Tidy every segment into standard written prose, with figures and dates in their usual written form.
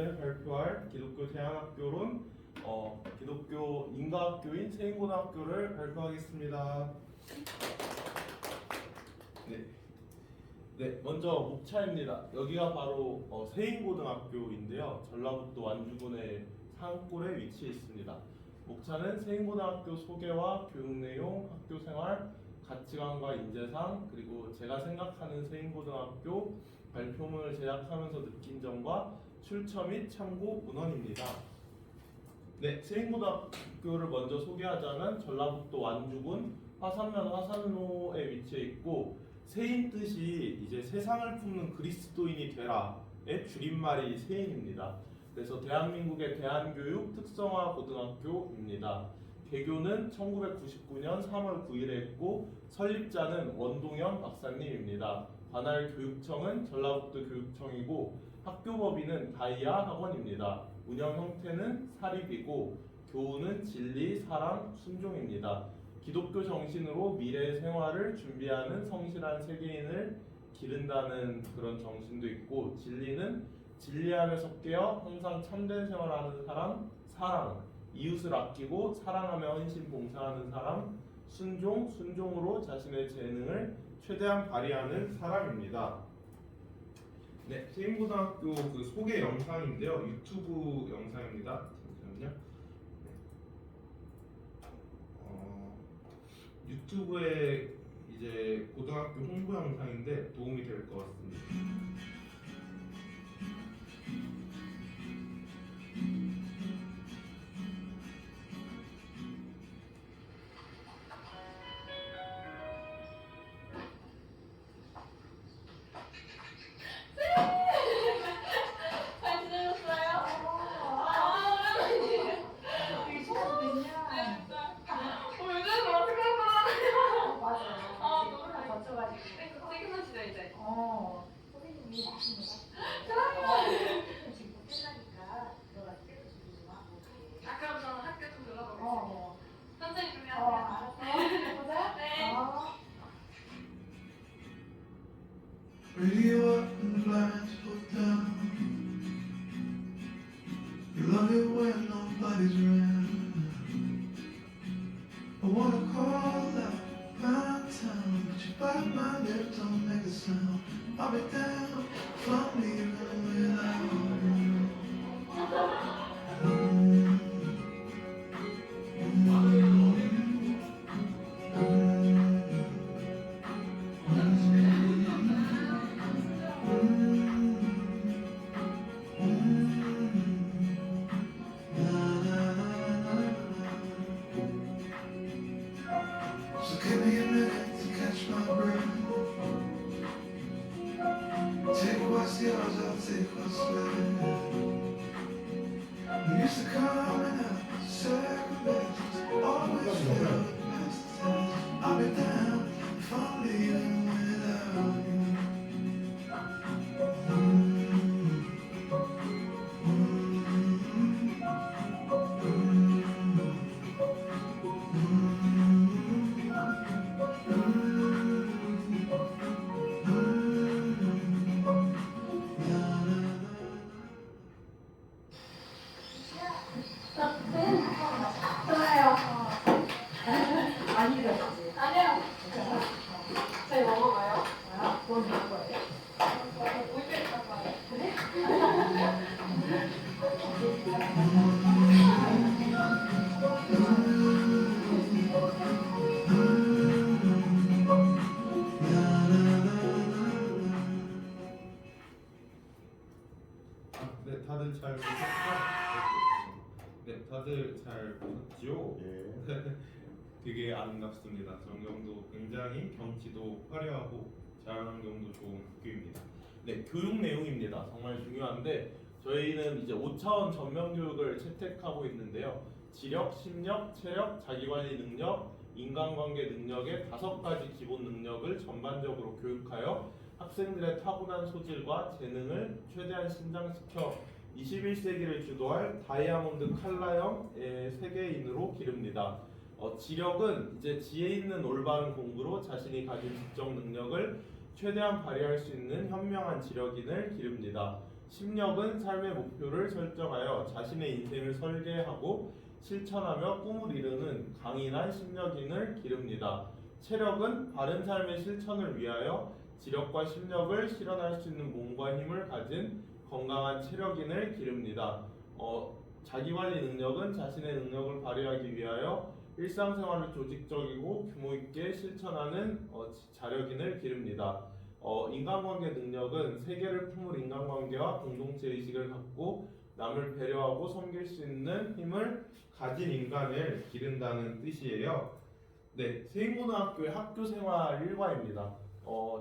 오늘 발표할 기독교 대안학교론 기독교 인가학교인 세인고등학교를 발표하겠습니다. 네, 먼저 목차입니다. 여기가 바로 세인고등학교인데요. 전라북도 완주군의 산골에 위치해 있습니다. 목차는 세인고등학교 소개와 교육 내용, 학교 생활, 가치관과 인재상, 그리고 제가 생각하는 세인고등학교 발표문을 제작하면서 느낀 점과 출처 및 참고 문헌입니다. 네, 세인고등학교를 먼저 소개하자면 전라북도 완주군 화산면 화산로에 위치해 있고, 세인 뜻이 이제 세상을 품는 그리스도인이 되라의 줄임말이 세인입니다. 그래서 대한민국의 대한교육 특성화 고등학교입니다. 개교는 1999년 3월 9일에 했고 설립자는 원동현 박사님입니다. 관할 교육청은 전라북도 교육청이고 학교법인은 다이아 학원입니다. 운영 형태는 사립이고 교훈은 진리, 사랑, 순종입니다. 기독교 정신으로 미래의 생활을 준비하는 성실한 세계인을 기른다는 그런 정신도 있고, 진리는 진리 안에서 깨어 항상 참된 생활하는 사람, 사랑, 이웃을 아끼고 사랑하며 헌신 봉사하는 사람, 순종, 순종으로 자신의 재능을 최대한 발휘하는 사람입니다. 네, 세인고등학교 그 소개 영상인데요. 유튜브 영상입니다. 잠시만요. 유튜브에 이제 고등학교 홍보 영상인데 도움이 될 것 같습니다. 잘 지내셨어요? 우리 친구 됐냐? 요즘 어떻게 하나요? 맞아요. 코로나 거쳐가지고. 찍으시죠 이제. 선생님이 맞습니다. 지금 끝나니까 들어가서 깨끗이 좀 하고. 그럼 저는 학교 좀 들러보겠습니다. 선생님 준비하세요. 알았어. 보자. 네. Radio up and the blinds pulled down. You love it when nobody's around. I wanna call out my town, but you bite my lip, don't make a sound. I'll be down if I'm leaving without you. So give me a minute to catch my breath. Take what's yours, I'll take what's left. We used to come and out, second best. Always feel past the test. I'll be down if I'm leaving without you. 좋아요. 많이 들었지? 아니요. 저희 먹어봐요. 뭘 먹을 거예요? 우유를 먹어봐요. 네, 다들 잘 보셨죠? 네, 다들 잘 보셨죠? 되게 아름답습니다. 전경도 굉장히 경치도 화려하고 자연환경도 좋은 학교입니다. 네, 교육 내용입니다. 정말 중요한데 저희는 이제 5차원 전면 교육을 채택하고 있는데요. 지력, 심력, 체력, 자기관리 능력, 인간관계 능력의 5가지 기본 능력을 전반적으로 교육하여 학생들의 타고난 소질과 재능을 최대한 신장시켜 21세기를 주도할 다이아몬드 칼라형의 세계인으로 기릅니다. 지력은 이제 지혜 있는 올바른 공부로 자신이 가진 지적 능력을 최대한 발휘할 수 있는 현명한 지력인을 기릅니다. 심력은 삶의 목표를 설정하여 자신의 인생을 설계하고 실천하며 꿈을 이루는 강인한 심력인을 기릅니다. 체력은 바른 삶의 실천을 위하여 지력과 심력을 실현할 수 있는 몸과 힘을 가진 건강한 체력인을 기릅니다. 자기관리 능력은 자신의 능력을 발휘하기 위하여 일상생활을 조직적이고 규모 있게 실천하는 자력인을 기릅니다. 인간관계 능력은 세계를 품을 인간관계와 공동체 의식을 갖고 남을 배려하고 섬길 수 있는 힘을 가진 인간을 기른다는 뜻이에요. 네, 세인고등학교의 학교생활 일과입니다.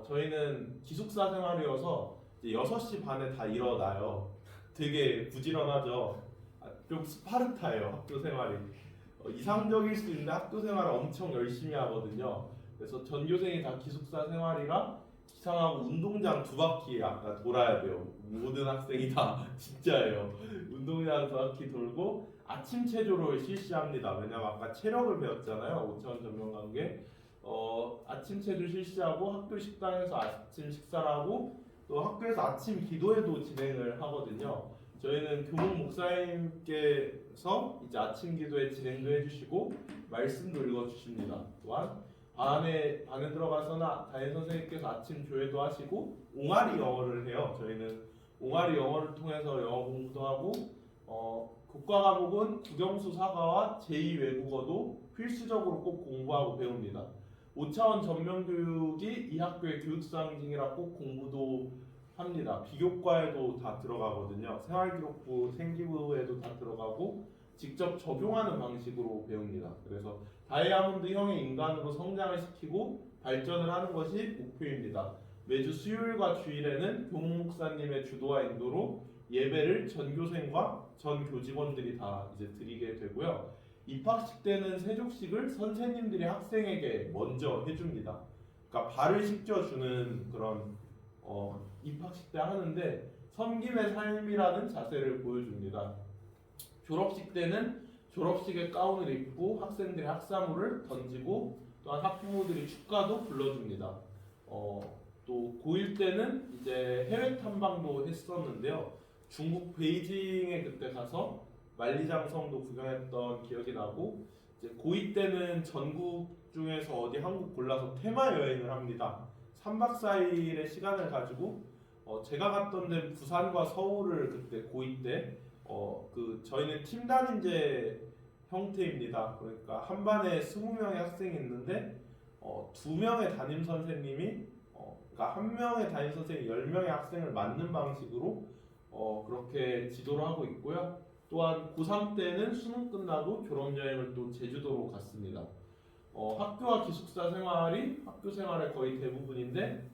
저희는 기숙사 생활이어서 이제 6시 반에 다 일어나요. 되게 부지런하죠. 좀 스파르타예요, 학교 생활이. 이상적일 수 있는데 학교 생활을 엄청 열심히 하거든요. 그래서 전교생이 다 기숙사 생활이라 기상하고 운동장 2바퀴 아까 돌아야 돼요. 모든 학생이 다 진짜예요. 운동장 2바퀴 돌고 아침 체조를 실시합니다. 왜냐면 아까 체력을 배웠잖아요. 5차원 전면관계. 아침 체조 실시하고 학교 식당에서 아침 식사를 하고 또 학교에서 아침 기도회도 진행을 하거든요. 저희는 교목 목사님께서 이제 아침 기도회 진행도 해주시고 말씀도 읽어주십니다. 또한 반에 들어가서는 담임 선생님께서 아침 조회도 하시고 옹알이 영어를 해요. 저희는 옹알이 영어를 통해서 영어 공부도 하고 국가 과목은 국영수 사과와 제2 외국어도 필수적으로 꼭 공부하고 배웁니다. 5차원 전면 교육이 이 학교의 교육상징이라 꼭 공부도 합니다. 비교과에도 다 들어가거든요. 생활기록부, 생기부에도 다 들어가고 직접 적용하는 방식으로 배웁니다. 그래서 다이아몬드형의 인간으로 성장을 시키고 발전을 하는 것이 목표입니다. 매주 수요일과 주일에는 교목 목사님의 주도와 인도로 예배를 전교생과 전 교직원들이 다 이제 드리게 되고요. 입학식 때는 세족식을 선생님들이 학생에게 먼저 해줍니다. 그러니까 발을 씻겨주는 그런 입학식 때 하는데 섬김의 삶이라는 자세를 보여줍니다. 졸업식 때는 졸업식에 가운을 입고 학생들이 학사물을 던지고 또한 학부모들이 축가도 불러줍니다. 또 고1 때는 이제 해외 탐방도 했었는데요. 중국 베이징에 그때 가서 만리장성도 구경했던 기억이 나고 이제 고2 때는 전국 중에서 어디 한국 골라서 테마 여행을 합니다. 3박 4일의 시간을 가지고 제가 갔던 데는 부산과 서울을 그때 고2 때 저희는 팀 단임제 형태입니다. 그러니까 한 반에 20명의 학생이 있는데 2명의 담임 선생님이 그러니까 한 명의 담임 선생님이 10명의 학생을 맡는 방식으로 그렇게 지도를 하고 있고요. 또한 고3 때는 수능 끝나고 졸업여행을 또 제주도로 갔습니다. 학교와 기숙사 생활이 학교 생활의 거의 대부분인데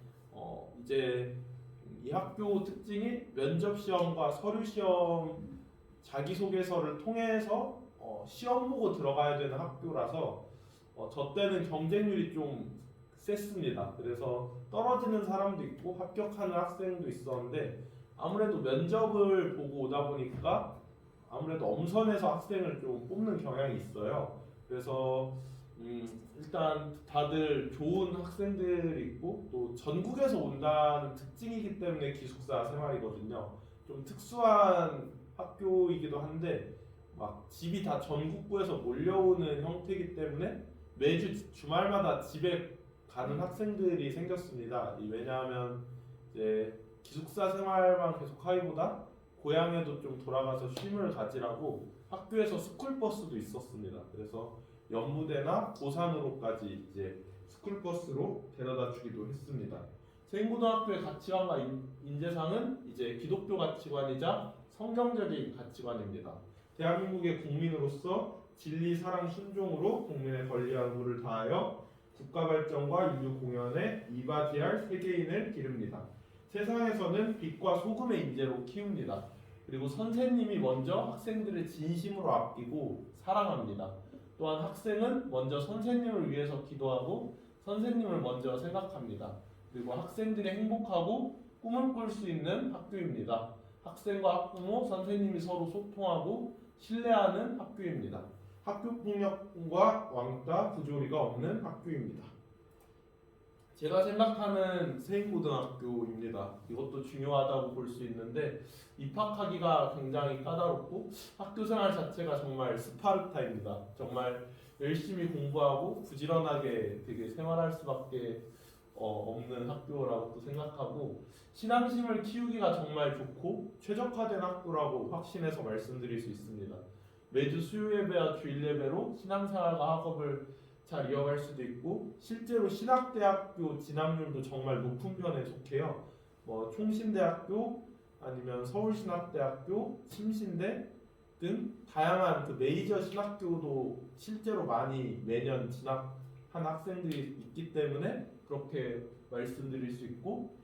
이제 이 학교 특징이 면접 시험과 서류 시험 자기소개서를 통해서 시험 보고 들어가야 되는 학교라서 저 때는 경쟁률이 좀 셌습니다. 그래서 떨어지는 사람도 있고 합격하는 학생도 있었는데 아무래도 면접을 보고 오다 보니까 아무래도 엄선해서 학생을 좀 뽑는 경향이 있어요. 그래서 일단 다들 좋은 학생들이 있고 또 전국에서 온다는 특징이기 때문에 기숙사 생활이거든요. 좀 특수한 학교이기도 한데 막 집이 다 전국구에서 몰려오는 형태이기 때문에 매주 주말마다 집에 가는 학생들이 생겼습니다. 왜냐하면 이제 기숙사 생활만 계속하기보다 고향에도 좀 돌아가서 쉼을 가지라고 학교에서 스쿨버스도 있었습니다. 그래서 연무대나 고산으로까지 이제 스쿨버스로 데려다 주기도 했습니다. 세인고등학교의 가치관과 인재상은 이제 기독교 가치관이자 성경적인 가치관입니다. 대한민국의 국민으로서 진리, 사랑, 순종으로 국민의 권리와 의무를 다하여 국가 발전과 인류 공연에 이바지할 세계인을 기릅니다. 세상에서는 빛과 소금의 인재로 키웁니다. 그리고 선생님이 먼저 학생들을 진심으로 아끼고 사랑합니다. 또한 학생은 먼저 선생님을 위해서 기도하고 선생님을 먼저 생각합니다. 그리고 학생들이 행복하고 꿈을 꿀 수 있는 학교입니다. 학생과 학부모, 선생님이 서로 소통하고 신뢰하는 학교입니다. 학교폭력과 왕따, 부조리가 없는 학교입니다. 제가 생각하는 세인고등학교입니다. 이것도 중요하다고 볼 수 있는데 입학하기가 굉장히 까다롭고 학교 생활 자체가 정말 스파르타입니다. 정말 열심히 공부하고 부지런하게 되게 생활할 수밖에 없는 학교라고 또 생각하고 신앙심을 키우기가 정말 좋고 최적화된 학교라고 확신해서 말씀드릴 수 있습니다. 매주 수요 예배와 주일 예배로 신앙생활과 학업을 잘 이어갈 수도 있고 실제로 신학대학교 진학률도 정말 높은 편에 속해요. 총신대학교 아니면 서울신학대학교, 침신대 등 다양한 그 메이저 신학교도 실제로 많이 매년 진학한 학생들이 있기 때문에 그렇게 말씀드릴 수 있고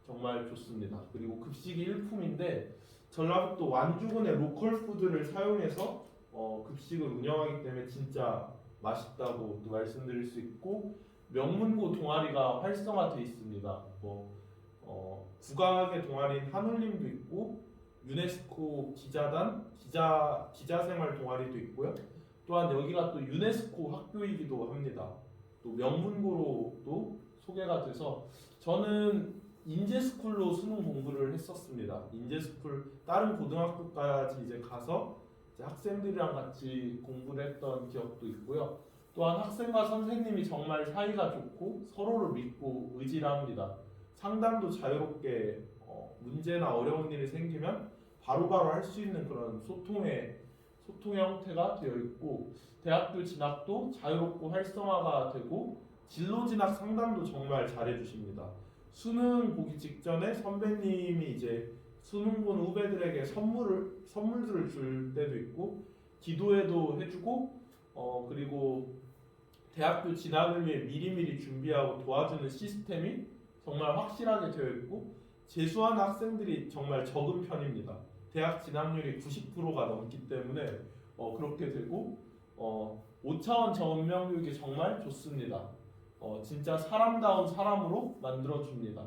정말 좋습니다. 그리고 급식이 일품인데 전라북도 완주군의 로컬 푸드를 사용해서 급식을 운영하기 때문에 진짜 맛있다고 또 말씀드릴 수 있고 명문고 동아리가 활성화되어 있습니다. 국악의 동아리인 한울림도 있고 유네스코 기자단 기자생활 동아리도 있고요. 또한 여기가 또 유네스코 학교이기도 합니다. 또 명문고로도 소개가 돼서 저는 인제스쿨로 수능 공부를 했었습니다. 인제스쿨 다른 고등학교까지 이제 가서 이제 학생들이랑 같이 공부를 했던 기억도 있고요. 또한 학생과 선생님이 정말 사이가 좋고 서로를 믿고 의지를 합니다. 상담도 자유롭게 문제나 어려운 일이 생기면 바로바로 할 수 있는 그런 소통의 형태가 되어 있고 대학교 진학도 자유롭고 활성화가 되고 진로 진학 상담도 정말 잘해 주십니다. 수능 보기 직전에 선배님이 이제 수능 본 후배들에게 선물들을 줄 때도 있고 기도회도 해주고 그리고 대학교 진학을 위해 미리미리 준비하고 도와주는 시스템이 정말 확실하게 되어 있고 재수한 학생들이 정말 적은 편입니다. 대학 진학률이 90%가 넘기 때문에 그렇게 되고 5차원 전면교육이 정말 좋습니다. 진짜 사람다운 사람으로 만들어줍니다.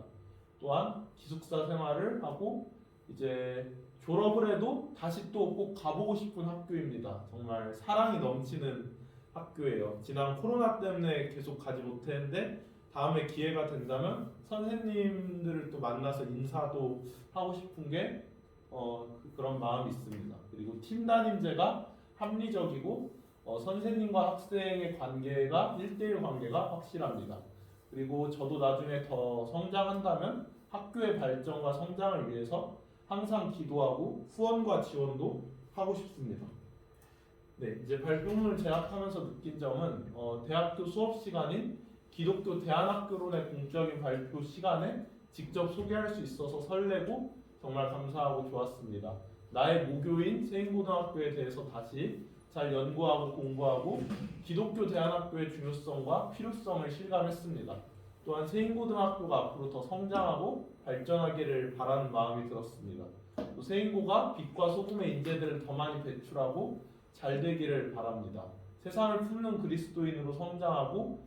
또한 기숙사 생활을 하고 이제 졸업을 해도 다시 또 꼭 가보고 싶은 학교입니다. 정말 사랑이 넘치는 학교예요. 지난 코로나 때문에 계속 가지 못했는데 다음에 기회가 된다면 선생님들을 또 만나서 인사도 하고 싶은 게 그런 마음이 있습니다. 그리고 팀 담임제가 합리적이고 선생님과 학생의 관계가 1대1 관계가 확실합니다. 그리고 저도 나중에 더 성장한다면 학교의 발전과 성장을 위해서 항상 기도하고 후원과 지원도 하고 싶습니다. 네, 이제 발표문을 제작하면서 느낀 점은 대학교 수업 시간인 기독교 대안학교론의 공적인 발표 시간에 직접 소개할 수 있어서 설레고 정말 감사하고 좋았습니다. 나의 모교인 세인고등학교에 대해서 다시 잘 연구하고 공부하고 기독교 대안학교의 중요성과 필요성을 실감했습니다. 또한 세인고등학교가 앞으로 더 성장하고 발전하기를 바라는 마음이 들었습니다. 또 세인고가 빛과 소금의 인재들을 더 많이 배출하고 잘 되기를 바랍니다. 세상을 품는 그리스도인으로 성장하고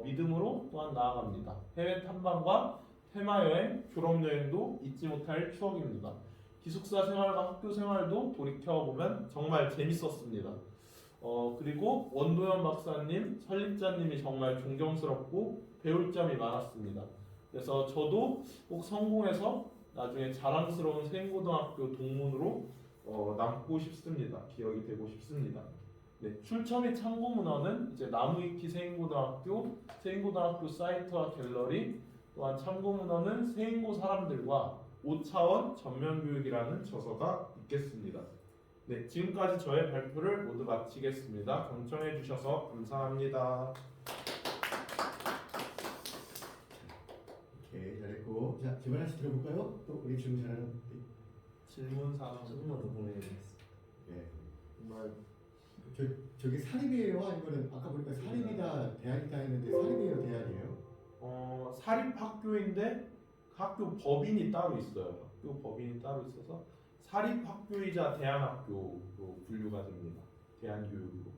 믿음으로 또한 나아갑니다. 해외 탐방과 테마여행, 졸업여행도 잊지 못할 추억입니다. 기숙사 생활과 학교 생활도 돌이켜보면 정말 재밌었습니다. 그리고 원도현 박사님, 설립자님이 정말 존경스럽고 배울 점이 많았습니다. 그래서 저도 꼭 성공해서 나중에 자랑스러운 세인고등학교 동문으로 남고 싶습니다. 기억이 되고 싶습니다. 네, 출처 및 참고 문헌은 이제 나무위키 세인고등학교 사이트와 갤러리, 또한 참고 문헌은 세인고 사람들과 5차원 전면교육이라는 저서가 있겠습니다. 네, 지금까지 저의 발표를 모두 마치겠습니다. 경청해 주셔서 감사합니다. 오케이, 잘했고. 자, 질문 하나씩 들어볼까요? 또 우리 질문 잘하는 질문 사항 조금만 더 보내겠습니다. 네. 정말 저기 사립이에요? 아니면 아까 보니까 사립이다 대안이다 했는데 사립이에요, 대안이에요? 사립학교인데 학교 법인이 따로 있어요. 학교 법인이 따로 있어서 사립학교이자 대안학교로 분류가 됩니다. 대안교육으로.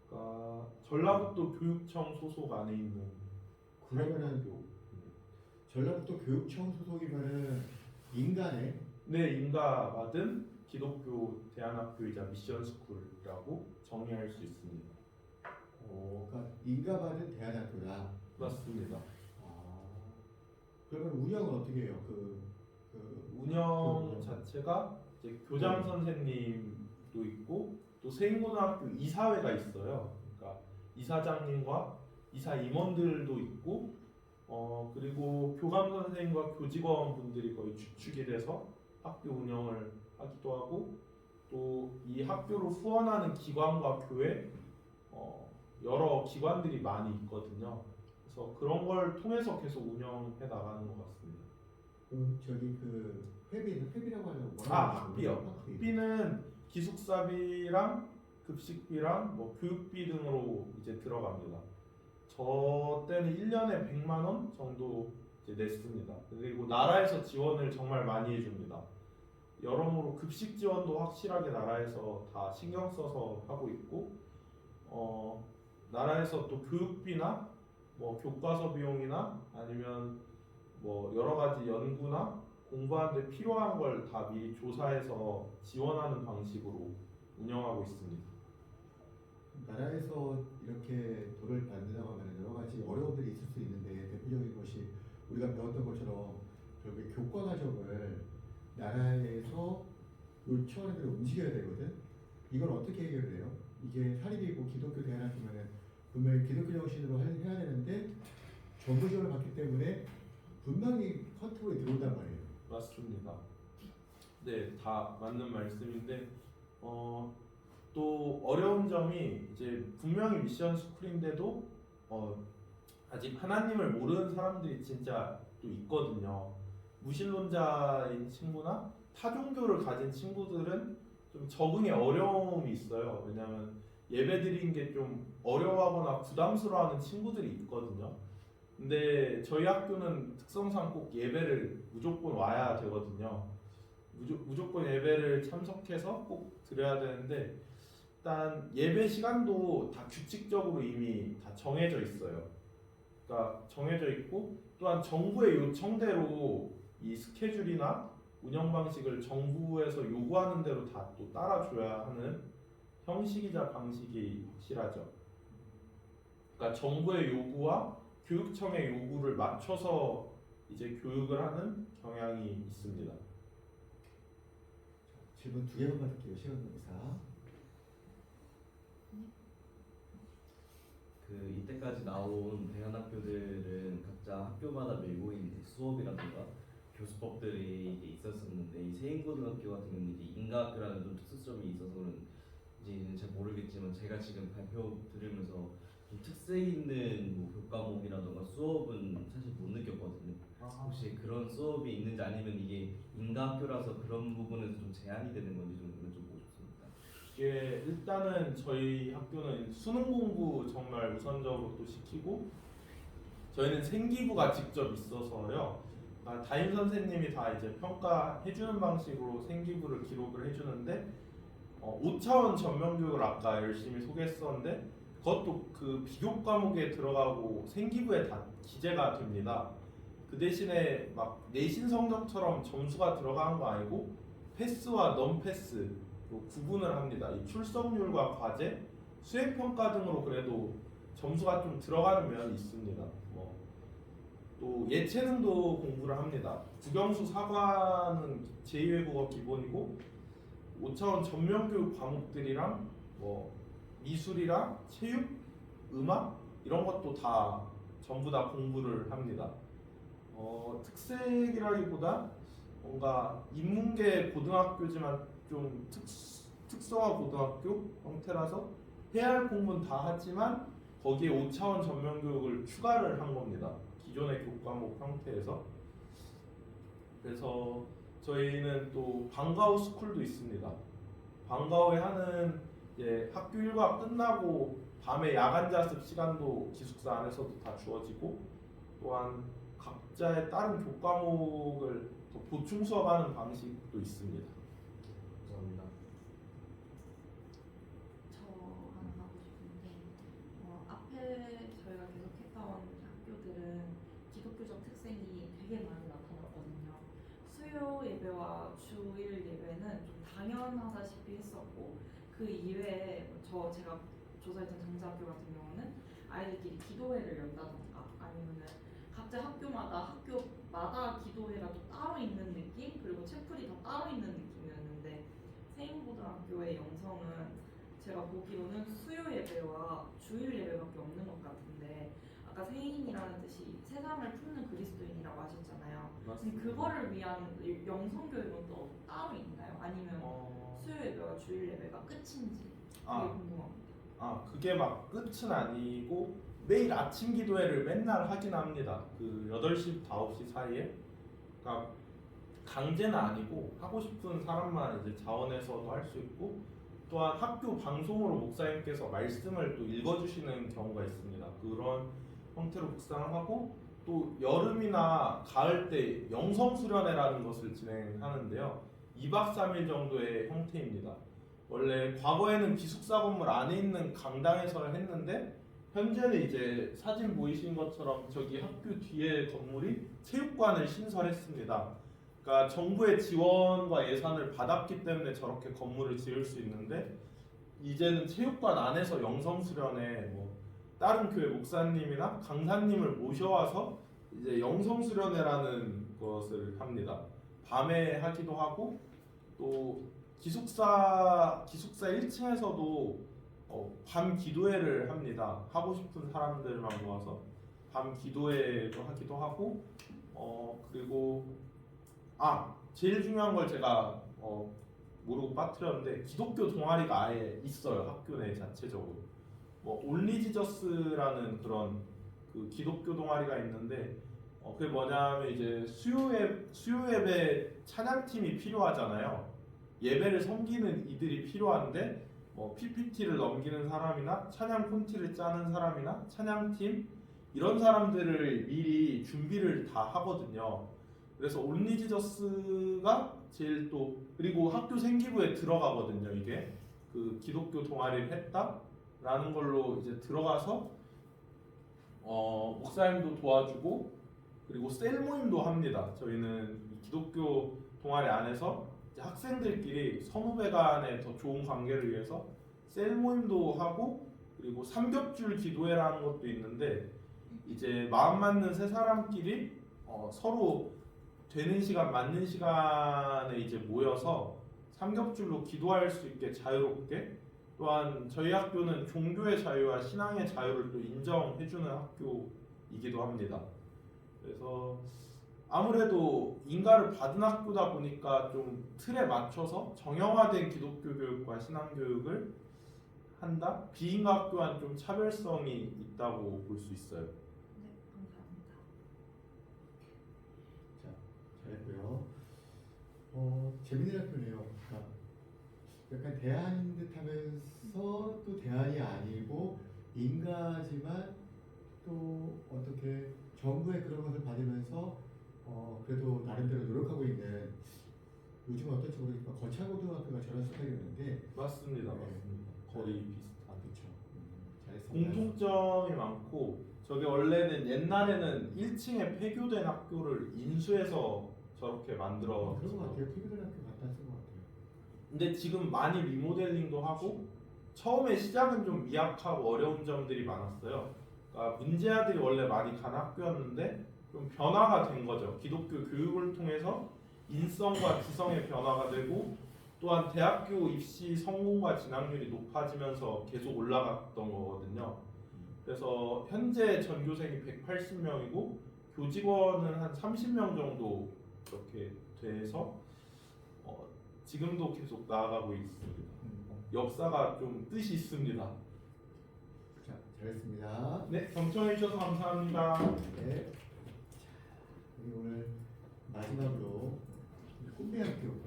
그러니까 전라북도 교육청 소속 안에 있는 그러면은 전라북도 교육청 소속이면은 인간의 네, 인가 받은 기독교 대안학교이자 미션스쿨이라고 정의할 수 있습니다. 그러니까 인가받은 대안학교다. 맞습니다. 그러면 운영은 어떻게 해요? 운영 자체가 이제 교장 선생님도 있고 또 세인고등학교 이사회가 있어요. 그러니까 이사장님과 이사 임원들도 있고 그리고 교감 선생님과 교직원 분들이 거의 주축이 돼서 학교 운영을 하기도 하고 또 이 학교를 후원하는 기관과 교회 여러 기관들이 많이 있거든요. 그래서 그런 걸 통해서 계속 운영해 나가는 것 같습니다. 그럼 저기 그 회비라고 하려고 학비요. 학비는 기숙사비랑 급식비랑 뭐 교육비 등으로 이제 들어갑니다. 저 때는 1년에 100만 원 정도 이제 냈습니다. 그리고 나라에서 지원을 정말 많이 해줍니다. 여러모로 급식 지원도 확실하게 나라에서 다 신경 써서 하고 있고 나라에서 또 교육비나 뭐 교과서 비용이나 아니면 뭐 여러 가지 연구나 공부하는데 필요한 걸 다 미리 조사해서 지원하는 방식으로 운영하고 있습니다. 나라에서 이렇게 돈을 받는다고 하면 여러 가지 어려움들이 있을 수 있는데 대표적인 것이 우리가 배웠던 것처럼 결국에 교과 과정을 나라에서 요청하는 대로 움직여야 되거든. 이걸 어떻게 해결해요? 이게 사립이고 기독교 대안학교면은 분명히 기독교 정신으로 해야 되는데 정부 지원을 받기 때문에 분명히 컨트롤이 들어온단 말이에요. 맞습니다. 네, 다 맞는 말씀인데 또 어려운 점이 이제 분명히 미션 스쿨인데도 아직 하나님을 모르는 사람들이 진짜 또 있거든요. 무신론자인 친구나 타종교를 가진 친구들은 좀 적응에 어려움이 있어요. 왜냐하면 예배드리는 게 좀 어려워하거나 부담스러워하는 친구들이 있거든요. 근데 저희 학교는 특성상 꼭 예배를 무조건 와야 되거든요. 무조건 예배를 참석해서 꼭 드려야 되는데 일단 예배 시간도 다 규칙적으로 이미 다 정해져 있어요. 그러니까 정해져 있고 또한 정부의 요청대로 이 스케줄이나 운영 방식을 정부에서 요구하는 대로 다 또 따라줘야 하는 형식이자 방식이 확실하죠. 그러니까 정부의 요구와 교육청의 요구를 맞춰서 이제 교육을 하는 경향이 있습니다. 질문 2개만 받을게요. 시간 검사. 이때까지 나온 대안학교들은 각자 학교마다 밀고 있는 수업이라든가 교수법들이 이제 있었었는데 이 세인고등학교 같은 경우는 이제 인과학교라는 좀 특수점이 있어서는 잘 모르겠지만 제가 지금 발표 들으면서 좀 특색 있는 뭐 교과목이라든가 수업은 사실 못 느꼈거든요. 혹시 그런 수업이 있는지 아니면 이게 인과학교라서 그런 부분에서 좀 제한이 되는 건지 좀 여쭤보고 싶습니다. 이게 일단은 저희 학교는 수능 공부 정말 우선적으로 또 시키고 저희는 생기부가 직접 있어서요. 담임 선생님이 다 이제 평가해주는 방식으로 생기부를 기록을 해주는데 5차원 전면교육을 아까 열심히 소개했었는데 그것도 그 비교 과목에 들어가고 생기부에 다 기재가 됩니다. 그 대신에 막 내신 성적처럼 점수가 들어가는 거 아니고 패스와 non-패스로 구분을 합니다. 이 출석률과 과제, 수행평가 등으로 그래도 점수가 좀 들어가는 면이 있습니다. 또 예체능도 공부를 합니다. 국영수 사과는 제2외국어 기본이고 5차원 전면교육 과목들이랑 미술이랑 체육, 음악 이런 것도 다 전부 다 공부를 합니다. 특색이라기보다 뭔가 인문계 고등학교지만 좀 특성화 고등학교 형태라서 해야 할 공부는 다 하지만 거기에 5차원 전면교육을 추가를 한 겁니다. 기존의 교과목 형태에서. 그래서 저희는 또 방과후 스쿨도 있습니다. 방과후에 하는 학교 일과 끝나고 밤에 야간 자습 시간도 기숙사 안에서도 다 주어지고 또한 각자의 다른 교과목을 더 보충 수업하는 방식도 있습니다. 감사합니다. 저 하나 하고 싶은데 앞에 저희가 계속 했던 학교들은 기독교적 특색이 되게 많이 나타났거든요. 수요 예배와 주일 예배는 좀 당연하다시피 했었고 그 이외에 제가 조사했던 장자학교 같은 경우는 아이들끼리 기도회를 연다던가 아니면은 각자 학교마다 기도회가 또 따로 있는 느낌, 그리고 채플이 다 따로 있는 느낌이었는데 세인고등학교의 영성은 제가 보기로는 수요 예배와 주일 예배밖에 없는 것 같은데, 아까 세인이라는 뜻이 세상을 품는 그리스도인이라고 하셨잖아요. 근데 그거를 위한 영성 교육은 또 따로 있나요? 아니면 수요 예배와 주일 예배가 끝인지 그게 궁금합니다. 그게 막 끝은 아니고 매일 아침 기도회를 맨날 하긴 합니다. 그 8시부터 9시 사이에. 그러니까 강제는 아니고 하고 싶은 사람만 이제 자원해서도 할 수 있고, 또한 학교 방송으로 목사님께서 말씀을 또 읽어주시는 경우가 있습니다. 그런 형태로 묵상을 하고, 또 여름이나 가을 때 영성수련회라는 것을 진행하는데요. 2박 3일 정도의 형태입니다. 원래 과거에는 기숙사 건물 안에 있는 강당에서 했는데, 현재는 이제 사진 보이신 것처럼 저기 학교 뒤에 건물이 체육관을 신설했습니다. 그러니까 정부의 지원과 예산을 받았기 때문에 저렇게 건물을 지을 수 있는데, 이제는 체육관 안에서 영성수련회 다른 교회 목사님이나 강사님을 모셔와서 이제 영성수련회라는 것을 합니다. 밤에 하기도 하고, 또 기숙사 1층에서도 밤 기도회를 합니다. 하고 싶은 사람들만 모아서 밤 기도회도 하기도 하고, 그리고 제일 중요한 걸 제가 모르고 빠뜨렸는데, 기독교 동아리가 아예 있어요. 학교 내 자체적으로. 올리지저스라는 그런 그 기독교 동아리가 있는데, 그게 뭐냐면 이제 수요 예배 찬양팀이 필요하잖아요. 예배를 섬기는 이들이 필요한데, PPT를 넘기는 사람이나 찬양 콘티를 짜는 사람이나 찬양팀, 이런 사람들을 미리 준비를 다 하거든요. 그래서 올리지저스가 제일 또, 그리고 학교 생기부에 들어가거든요. 이게 그 기독교 동아리를 했다라는 걸로 이제 들어가서 목사님도 도와주고, 그리고 셀 모임도 합니다. 저희는 이 기독교 동아리 안에서 이제 학생들끼리 선후배 간의 더 좋은 관계를 위해서 셀 모임도 하고, 그리고 삼겹줄 기도회라는 것도 있는데, 이제 마음 맞는 세 사람끼리 서로 되는 시간 맞는 시간에 이제 모여서 삼겹줄로 기도할 수 있게 자유롭게, 또한 저희 학교는 종교의 자유와 신앙의 자유를 또 인정해주는 학교이기도 합니다. 그래서 아무래도 인가를 받은 학교다 보니까 좀 틀에 맞춰서 정형화된 기독교 교육과 신앙 교육을 한다? 비인가 학교와는 좀 차별성이 있다고 볼 수 있어요. 네, 감사합니다. 자, 잘했고요. 재밌는 학교네요. 그러니까 약간 대안인 듯하면서 또 대안이 아니고 인가지만 또 어떻게 정부의 그런 것을 받으면서 그래도 나름대로 노력하고 있는, 요즘 어떨지 모르겠지만 거창고등학교가 저런 스타일이었는데. 맞습니다. 네. 맞습니다. 거의 비슷한. 그렇죠. 잘했습니다. 공통점이 많고, 저게 원래는 옛날에는 1층에 폐교된 학교를 인수해서 저렇게 만들어. 그런 것 같아요. 피부대학교 갖다 쓴 것 같아요. 근데 지금 많이 리모델링도 하고, 처음에 시작은 좀 미약하고 어려운 점들이 많았어요. 그러니까 문제아들이 원래 많이 간 학교였는데 좀 변화가 된 거죠. 기독교 교육을 통해서 인성과 지성의 변화가 되고, 또한 대학교 입시 성공과 진학률이 높아지면서 계속 올라갔던 거거든요. 그래서 현재 전교생이 180명이고 교직원은 한 30명 정도 이렇게 돼서 지금도 계속 나아가고 있습니다. 역사가 좀 뜻이 있습니다. 자, 잘했습니다. 네, 경청해 주셔서 감사합니다. 네. 자, 우리 오늘 마지막으로 꿈대학교